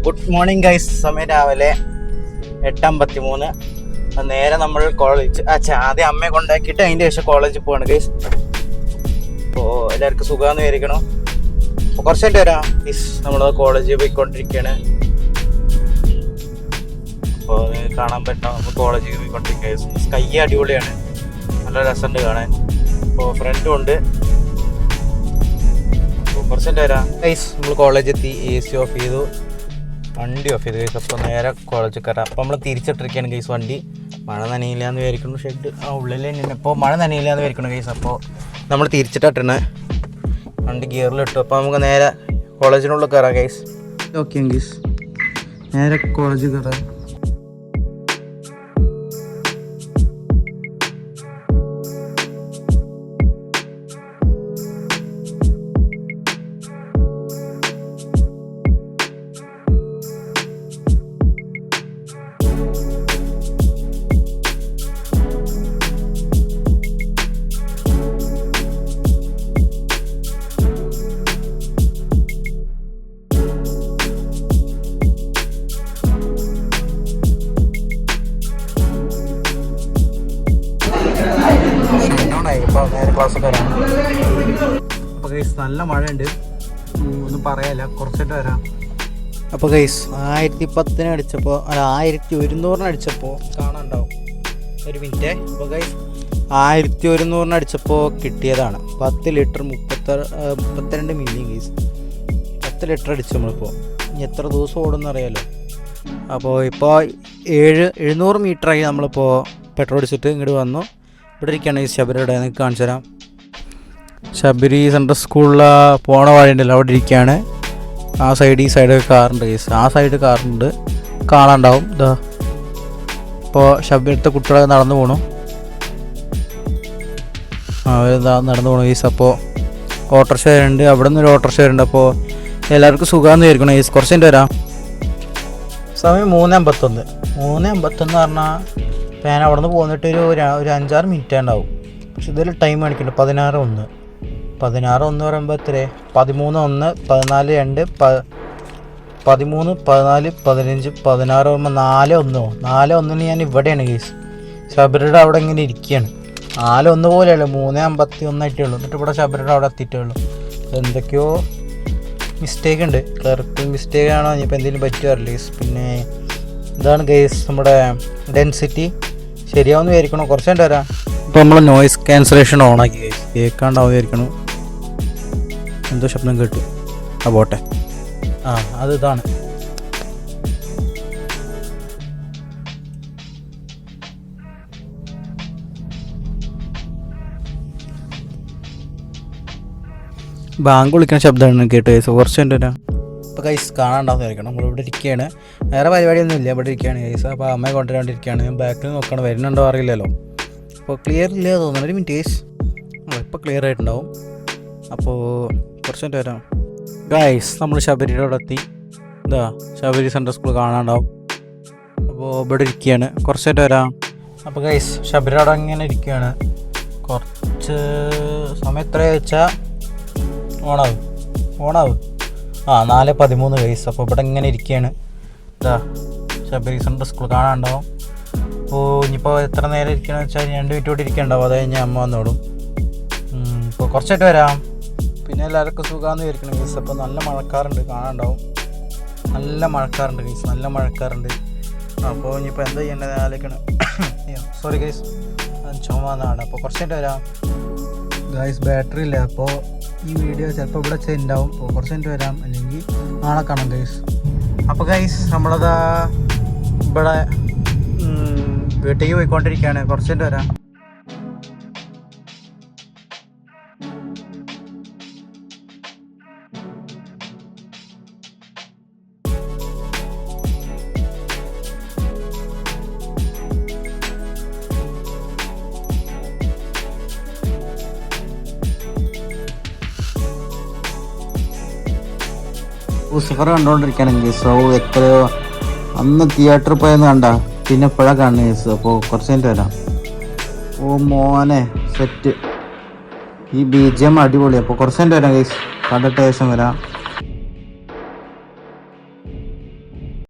Good morning guys. സമയം രാവിലെ 8:53. നേരെ നമ്മൾ കോളേജ് ആദ്യം അമ്മയെ കൊണ്ടാക്കിയിട്ട് അതിൻ്റെ ശേഷം കോളേജിൽ പോവാണ് ഗൈസ്. അപ്പോൾ എല്ലാവർക്കും സുഖമാണെന്ന് വിചാരിക്കണം. അപ്പോൾ കുറച്ചായിട്ട് വരാം ഗൈസ്. നമ്മൾ കോളേജിൽ പോയിക്കൊണ്ടിരിക്കുകയാണ്. അപ്പോൾ കാണാൻ പറ്റാം, നമ്മൾ കോളേജിൽ പോയിക്കൊണ്ടിരിക്കുക. സ്കൈ അടിപൊളിയാണ്, നല്ല രസമുണ്ട് കാണാൻ. അപ്പോൾ ഫ്രണ്ടും ഉണ്ട്. കുറച്ചായിട്ട് വരാം ഗൈസ്. നമ്മൾ കോളേജിൽ എത്തി, AC ഓഫ് ചെയ്തു, വണ്ടി ഓഫ് ചെയ്ത് ഗൈസ്. അപ്പോൾ നേരെ കോളേജിൽ കയറാം. അപ്പോൾ നമ്മൾ തിരിച്ചിട്ടിരിക്കുകയാണ് ഗൈസ്. വണ്ടി മഴ നനയില്ല എന്ന് വിചാരിക്കുന്നു. ഷെഡ് ഉള്ളിൽ തന്നെയാണ്. ഇപ്പോൾ മഴ നനയില്ല എന്ന് വിചാരിക്കുന്നു ഗൈസ്. അപ്പോൾ നമ്മൾ തിരിച്ചിട്ടിട്ടുണ്ട്, വണ്ടി ഗിയറിലിട്ടു. അപ്പോൾ നമുക്ക് നേരെ കോളേജിനുള്ളിൽ കയറാം ഗൈസ്. ഓക്കെ ഗൈസ്, നേരെ കോളേജിൽ കയറാം. ഇപ്പോൾ നേരെ ക്ലാസ്സൊക്കെ വരാം. അപ്പോൾ ഗൈസ് നല്ല മഴയുണ്ട്, ഒന്നും പറയാനില്ല. കുറച്ചിട്ട് വരാം. അപ്പോൾ ഗൈസ് 1010 അടിച്ചപ്പോൾ 1100 അടിച്ചപ്പോൾ കാണാനുണ്ടാവും. ഒരു മിനിറ്റ്. അപ്പോൾ ഗൈസ് 1100 അടിച്ചപ്പോൾ കിട്ടിയതാണ് 10 ലിറ്റർ 32 മില്ലി ഗൈസ്. 10 ലിറ്റർ അടിച്ചു നമ്മളിപ്പോൾ. ഇനി എത്ര ദിവസം ഓടുമെന്ന് അറിയാമല്ലോ. അപ്പോൾ ഇപ്പോൾ 700 മീറ്ററായി നമ്മളിപ്പോൾ പെട്രോൾ അടിച്ചിട്ട് ഇങ്ങോട്ട് വന്നു. ഇവിടെ ഇരിക്കുകയാണ് ഈ ശബരിയുടെ, നിങ്ങൾക്ക് കാണിച്ചു തരാം. ശബരി സെൻട്രൽ സ്കൂളിൽ പോണ വഴിയുണ്ടല്ലോ, അവിടെ ഇരിക്കുകയാണ്. ആ സൈഡ് ഈ സൈഡ് കാറുണ്ട് കേസ്. ആ സൈഡ് കാറുണ്ട്, കാണാണ്ടാവും. ഇതാ ഇപ്പോൾ ശബരിത്തെ കുട്ടികളൊക്കെ നടന്നു പോകണം. അവർ നടന്നു പോകണം കേസ്. അപ്പോൾ ഓട്ടോറിക്ഷ വരുന്നുണ്ട്, അവിടെ നിന്ന് ഒരു ഓട്ടോറിക്ഷ വരുന്നുണ്ട്. അപ്പോൾ എല്ലാവർക്കും സുഖമാണെന്ന് വിചാരിക്കണം കേസ്. കുറച്ച് കഴിഞ്ഞിട്ട് വരാം. സമയം 3:51 പറഞ്ഞാൽ ഞാൻ അവിടെ നിന്ന് പോന്നിട്ട് ഒരു 5-6 മിനിറ്റ് ഉണ്ടാവും. പക്ഷെ ഇതിൽ ടൈം കാണിക്കുന്നുണ്ട് 16:01 പറയുമ്പോൾ എത്ര? 13:01, 14:02, 13, 14, 15, 16 പറയുമ്പോൾ 4:01 ഞാൻ ഇവിടെയാണ് കേസ്. ശബരിയുടെ അവിടെ ഇങ്ങനെ ഇരിക്കുകയാണ്. 4:01 പോലെയല്ല, 3:51 ആയിട്ടേ ഉള്ളൂ. എന്നിട്ട് ഇവിടെ ശബരിയുടെ അവിടെ എത്തിയിട്ടേ ഉള്ളൂ. എന്തൊക്കെയോ മിസ്റ്റേക്ക് ഉണ്ട്. ക്ലർക്കിൽ മിസ്റ്റേക്ക് ആണോ ഇനിയിപ്പോൾ എന്തെങ്കിലും പറ്റുമാറില്ല കേസ്. പിന്നെ ഇതാണ് കേസ് നമ്മുടെ ഡെൻസിറ്റി. ശരിയാവുമെന്ന് വിചാരിക്കണം. കുറച്ച് കഴിഞ്ഞിട്ട് വരാം. ഇപ്പോൾ നമ്മൾ നോയിസ് ക്യാൻസലേഷൻ ഓണാക്കി കേസ്. കേൾക്കാണ്ടാവും വിചാരിക്കണം. എന്തോ ശബ്ദം കേട്ടു. ആ പോട്ടെ. അത് ഇതാണ്. ബാങ്ക് വിളിക്കുന്ന ശബ്ദമാണ് കേട്ടോ കേസ്. കുറച്ച് കഴിഞ്ഞിട്ട് വരാം. ഇപ്പോൾ കൈസ് കാണാണ്ടാവും വിചാരിക്കണം. നമ്മളിവിടെ ഇരിക്കുകയാണ്, വേറെ പരിപാടിയൊന്നും ഇല്ല. ഇവിടെ ഇരിക്കുകയാണ് കേസ്. അപ്പോൾ അമ്മയെ കൊണ്ടുവരാണ്ടിരിക്കുകയാണ്. ഞാൻ ബാക്കിൽ നോക്കണം, വരുന്നുണ്ടോ അറിയില്ലല്ലോ. അപ്പോൾ ക്ലിയർ ഇല്ല തോന്നുന്നു. ഒരു മിനിറ്റ് കേസ്. ഇപ്പോൾ ക്ലിയർ ആയിട്ടുണ്ടാവും. അപ്പോൾ കുറച്ച് കഴിഞ്ഞിട്ട് വരാം ഗൈസ്. നമ്മൾ ശബരിയുടെ അവിടെ എത്തി. എന്താ ശബരി സെൻട്രൽ സ്കൂൾ കാണാണ്ടാവും. അപ്പോൾ ഇവിടെ ഇരിക്കുകയാണ്. കുറച്ച് കഴിഞ്ഞിട്ട് വരാം. അപ്പോൾ ഗൈസ് ശബരിയുടെ അവിടെ ഇങ്ങനെ ഇരിക്കുകയാണ്. കുറച്ച് സമയം എത്രയാ വെച്ചാൽ ഓണാവും 4:13 ഗൈസ്. അപ്പോൾ ഇവിടെ ഇങ്ങനെ ഇരിക്കുകയാണ്. ഇതാ ശബരി സെൻട്രൽ സ്കൂൾ കാണാണ്ടാവും. അപ്പോൾ ഇനിയിപ്പോൾ എത്ര നേരം ഇരിക്കണമെന്ന് വെച്ചാൽ 2 മിനിറ്റ് കൂടി ഇരിക്കണ്ടാവും. അത് കഴിഞ്ഞ് അമ്മ വന്നോടും. ഇപ്പോൾ കുറച്ചായിട്ട് വരാം. പിന്നെ എല്ലാവർക്കും സുഖമാണെന്ന് വിചാരിക്കണം ഗൈസ്. അപ്പോൾ നല്ല മഴക്കാറുണ്ട്, കാണാണ്ടാവും. നല്ല മഴക്കാറുണ്ട് ഗൈസ്, നല്ല മഴക്കാറുണ്ട്. അപ്പോൾ ഇനിയിപ്പോൾ എന്താ ചെയ്യേണ്ടത് ആലോചിക്കണം. സോറി ഗൈസ്, ചുമന്നാണ്. അപ്പോൾ കുറച്ചായിട്ട് വരാം ഗൈസ്. ബാറ്ററി ഇല്ല. അപ്പോൾ ഈ വീഡിയോ ചിലപ്പോൾ ഇവിടെ ഉണ്ടാവും. അപ്പോൾ കുറച്ച് കഴിഞ്ഞിട്ട് വരാം, അല്ലെങ്കിൽ നാളെ കാണാം ഗൈസ്. അപ്പോൾ ഗൈസ് നമ്മളത് ഇവിടെ വീട്ടിലേക്ക് പോയിക്കൊണ്ടിരിക്കുകയാണ്. കുറച്ച് കഴിഞ്ഞിട്ട് വരാം. ലൂസിഫർ കണ്ടുകൊണ്ടിരിക്കുകയാണെങ്കിൽ എത്രയോ അന്ന് തിയേറ്ററിൽ പോയെന്ന് കണ്ട, പിന്നെ ഇപ്പോഴാണ് കാണുന്നത് കേസ്. അപ്പോൾ കുറച്ച് കഴിഞ്ഞിട്ട് വരാം. ഓ മോനെ സെറ്റ്. ഈ BGM അടിപൊളി. അപ്പോൾ കുറച്ച് കഴിഞ്ഞിട്ട് വരാം കേസ്. കണ്ടിട്ട് ശേഷം വരാം.